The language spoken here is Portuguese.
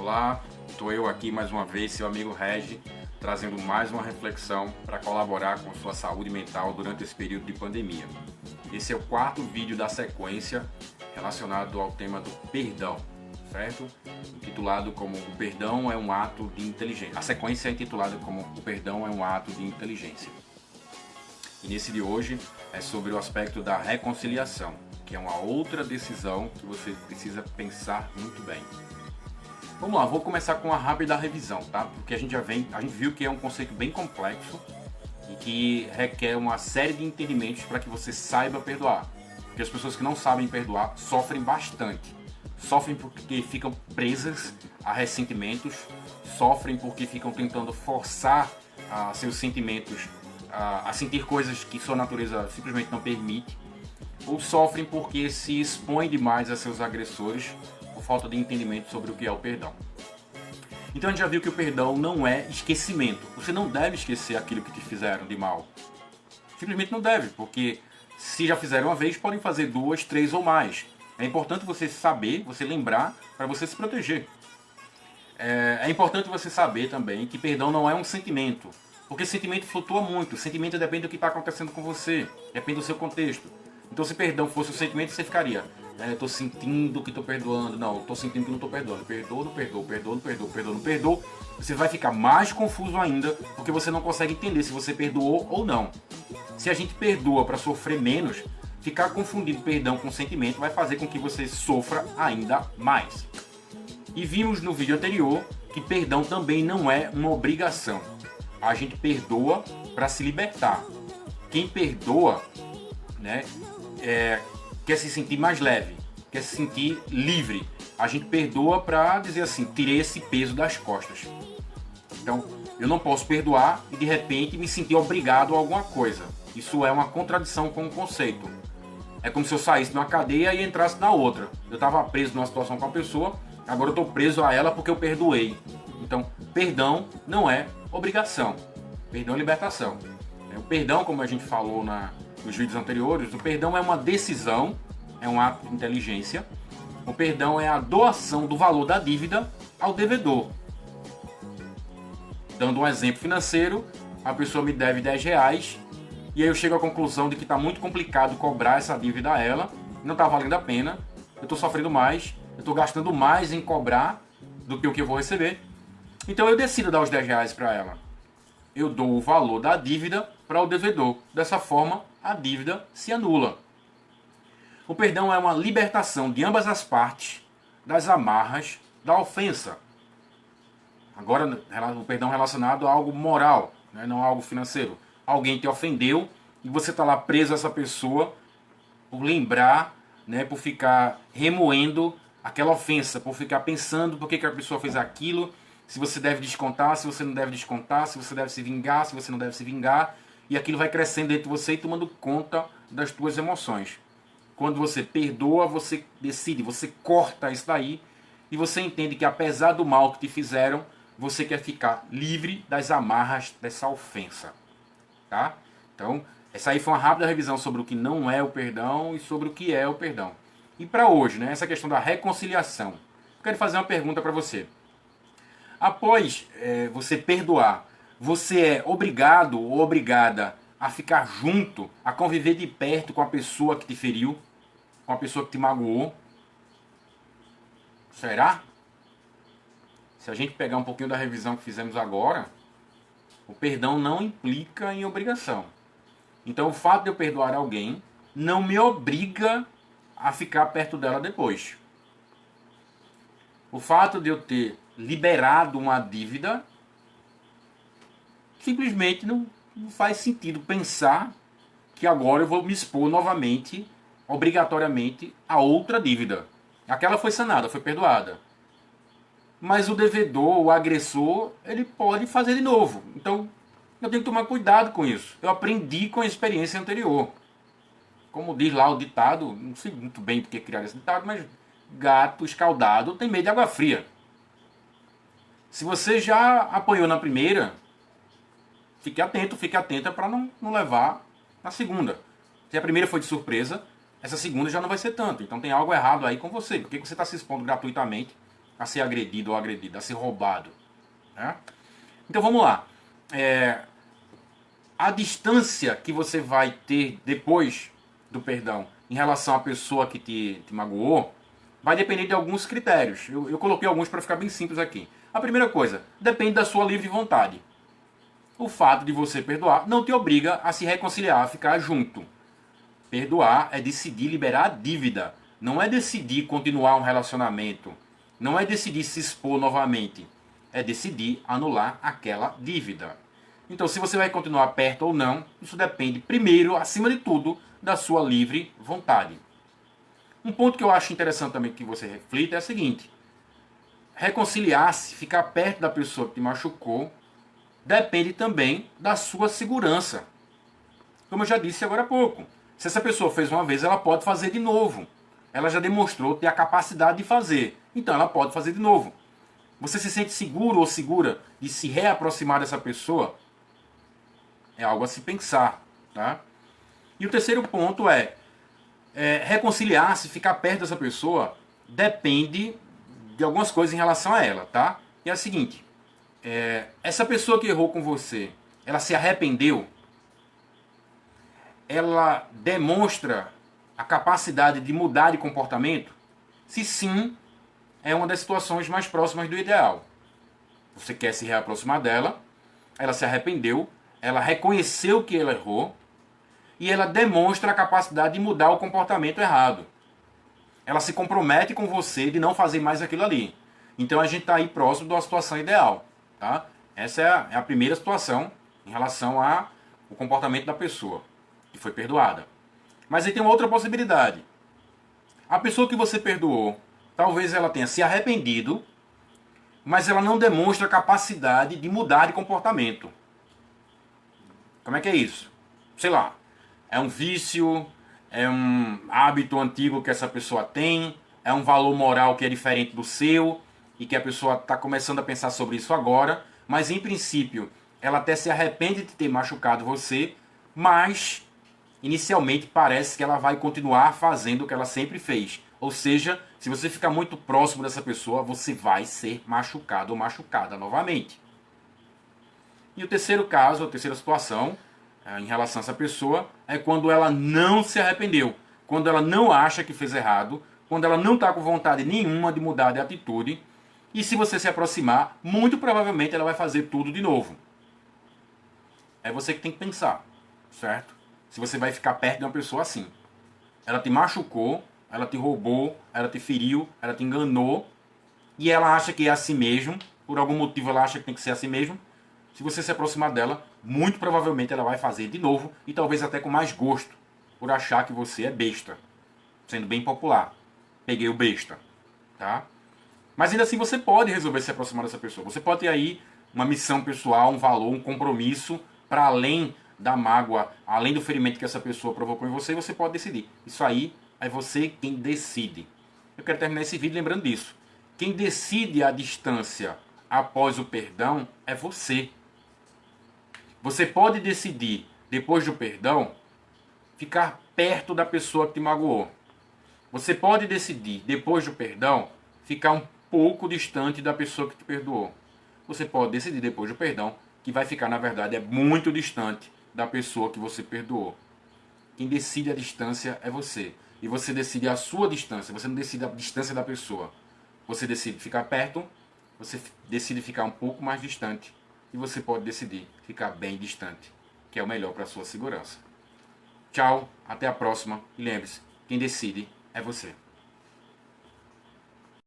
Olá, estou eu aqui mais uma vez, seu amigo Regi, trazendo mais uma reflexão para colaborar com sua saúde mental durante esse período de pandemia. Esse é o quarto vídeo da sequência relacionado ao tema do perdão, certo? Intitulado como O Perdão é um Ato de Inteligência. A sequência é intitulada como O Perdão é um Ato de Inteligência. E nesse de hoje é sobre o aspecto da reconciliação, que é uma outra decisão que você precisa pensar muito bem. Vamos lá, vou começar com uma rápida revisão, tá? Porque a gente viu que é um conceito bem complexo e que requer uma série de entendimentos para que você saiba perdoar. Porque as pessoas que não sabem perdoar sofrem bastante. Sofrem porque ficam presas a ressentimentos, sofrem porque ficam tentando forçar seus sentimentos a sentir coisas que sua natureza simplesmente não permite, ou sofrem porque se expõem demais a seus agressores por falta de entendimento sobre o que é o perdão. Então a gente já viu que o perdão não é esquecimento. Você não deve esquecer aquilo que te fizeram de mal. Simplesmente não deve, porque se já fizeram uma vez, podem fazer duas, três ou mais. É importante você saber, você lembrar, para você se proteger. É importante você saber também que perdão não é um sentimento. Porque sentimento flutua muito. Sentimento depende do que está acontecendo com você. Depende do seu contexto. Então se perdão fosse um sentimento, você ficaria: estou sentindo que estou perdoando. Não, estou sentindo que não estou perdoando. Perdoo, não perdoo, perdoo, não perdoo, perdoo, não perdoo. Você vai ficar mais confuso ainda, porque você não consegue entender se você perdoou ou não. Se a gente perdoa para sofrer menos, ficar confundindo perdão com sentimento vai fazer com que você sofra ainda mais. E vimos no vídeo anterior que perdão também não é uma obrigação. A gente perdoa para se libertar. Quem perdoa, quer se sentir mais leve, quer se sentir livre. A gente perdoa para dizer assim: tirei esse peso das costas. Então, eu não posso perdoar e de repente me sentir obrigado a alguma coisa. Isso é uma contradição com o conceito. É como se eu saísse de uma cadeia e entrasse na outra. Eu estava preso numa situação com a pessoa, agora eu estou preso a ela porque eu perdoei. Então, perdão não é obrigação. Perdão é libertação. O perdão, como a gente falou nos vídeos anteriores, o perdão é uma decisão, é um ato de inteligência. O perdão é a doação do valor da dívida ao devedor. Dando um exemplo financeiro, a pessoa me deve R$10 e aí eu chego à conclusão de que está muito complicado cobrar essa dívida a ela, não está valendo a pena, eu estou sofrendo mais, eu estou gastando mais em cobrar do que o que eu vou receber. Então eu decido dar os R$10 para ela. Eu dou o valor da dívida para o devedor. Dessa forma, a dívida se anula. O perdão é uma libertação de ambas as partes das amarras da ofensa. Agora, o perdão relacionado a algo moral, não a algo financeiro. Alguém te ofendeu e você está lá preso a essa pessoa por lembrar, por ficar remoendo aquela ofensa, por ficar pensando por que a pessoa fez aquilo, se você deve descontar, se você não deve descontar, se você deve se vingar, se você não deve se vingar. E aquilo vai crescendo dentro de você e tomando conta das tuas emoções. Quando você perdoa, você decide, você corta isso daí e você entende que apesar do mal que te fizeram, você quer ficar livre das amarras dessa ofensa. Tá? Então, essa aí foi uma rápida revisão sobre o que não é o perdão e sobre o que é o perdão. E para hoje, essa questão da reconciliação. Eu quero fazer uma pergunta para você. Após você perdoar, você é obrigado ou obrigada a ficar junto, a conviver de perto com a pessoa que te feriu, com a pessoa que te magoou? Será? Se a gente pegar um pouquinho da revisão que fizemos agora, o perdão não implica em obrigação. Então o fato de eu perdoar alguém não me obriga a ficar perto dela depois. O fato de eu ter liberado uma dívida, simplesmente não faz sentido pensar que agora eu vou me expor novamente, obrigatoriamente, a outra dívida. Aquela foi sanada, foi perdoada. Mas o devedor, o agressor, ele pode fazer de novo. Então, eu tenho que tomar cuidado com isso. Eu aprendi com a experiência anterior. Como diz lá o ditado, não sei muito bem porque criaram esse ditado, mas gato escaldado tem medo de água fria. Se você já apanhou na primeira, fique atento, fique atenta para não levar na segunda. Se a primeira foi de surpresa, essa segunda já não vai ser tanto. Então tem algo errado aí com você. Por que você está se expondo gratuitamente a ser agredido ou agredida, a ser roubado. Né? Então vamos lá. A distância que você vai ter depois do perdão em relação à pessoa que te magoou vai depender de alguns critérios. Eu coloquei alguns para ficar bem simples aqui. A primeira coisa, depende da sua livre vontade. O fato de você perdoar não te obriga a se reconciliar, a ficar junto. Perdoar é decidir liberar a dívida. Não é decidir continuar um relacionamento. Não é decidir se expor novamente. É decidir anular aquela dívida. Então, se você vai continuar perto ou não, isso depende, primeiro, acima de tudo, da sua livre vontade. Um ponto que eu acho interessante também que você reflita é o seguinte: reconciliar-se, ficar perto da pessoa que te machucou, depende também da sua segurança. Como eu já disse agora há pouco, se essa pessoa fez uma vez, ela pode fazer de novo. Ela já demonstrou ter a capacidade de fazer, então ela pode fazer de novo. Você se sente seguro ou segura de se reaproximar dessa pessoa? É algo a se pensar, tá? E o terceiro ponto é reconciliar-se, ficar perto dessa pessoa, depende de algumas coisas em relação a ela, tá? E é o seguinte, essa pessoa que errou com você, ela se arrependeu? Ela demonstra a capacidade de mudar de comportamento? Se sim, é uma das situações mais próximas do ideal. Você quer se reaproximar dela, ela se arrependeu, ela reconheceu que ela errou e ela demonstra a capacidade de mudar o comportamento errado. Ela se compromete com você de não fazer mais aquilo ali. Então a gente está aí próximo da situação ideal. Tá? Essa é a primeira situação em relação ao comportamento da pessoa que foi perdoada. Mas aí tem uma outra possibilidade. A pessoa que você perdoou, talvez ela tenha se arrependido, mas ela não demonstra capacidade de mudar de comportamento. Como é que é isso? Sei lá, é um vício, é um hábito antigo que essa pessoa tem, é um valor moral que é diferente do seu e que a pessoa está começando a pensar sobre isso agora, mas em princípio ela até se arrepende de ter machucado você, mas inicialmente parece que ela vai continuar fazendo o que ela sempre fez. Ou seja, se você ficar muito próximo dessa pessoa, você vai ser machucado ou machucada novamente. E o terceiro caso, a terceira situação, em relação a essa pessoa, é quando ela não se arrependeu. Quando ela não acha que fez errado, quando ela não está com vontade nenhuma de mudar de atitude. E se você se aproximar, muito provavelmente ela vai fazer tudo de novo. É você que tem que pensar, certo? Se você vai ficar perto de uma pessoa assim. Ela te machucou, ela te roubou, ela te feriu, ela te enganou, e ela acha que é assim mesmo, por algum motivo ela acha que tem que ser assim mesmo. Se você se aproximar dela, muito provavelmente ela vai fazer de novo, e talvez até com mais gosto, por achar que você é besta. Sendo bem popular. Peguei o besta. Tá? Mas ainda assim você pode resolver se aproximar dessa pessoa. Você pode ter aí uma missão pessoal, um valor, um compromisso, para além da mágoa, além do ferimento que essa pessoa provocou em você, você pode decidir. Isso aí é você quem decide. Eu quero terminar esse vídeo lembrando disso. Quem decide a distância após o perdão é você. Você pode decidir, depois do perdão, ficar perto da pessoa que te magoou. Você pode decidir, depois do perdão, ficar um pouco distante da pessoa que te perdoou. Você pode decidir, depois do perdão, que vai ficar, na verdade, muito distante da pessoa que você perdoou. Quem decide a distância é você. E você decide a sua distância, você não decide a distância da pessoa. Você decide ficar perto, você decide ficar um pouco mais distante. E você pode decidir ficar bem distante, que é o melhor para a sua segurança. Tchau, até a próxima. E lembre-se, quem decide é você.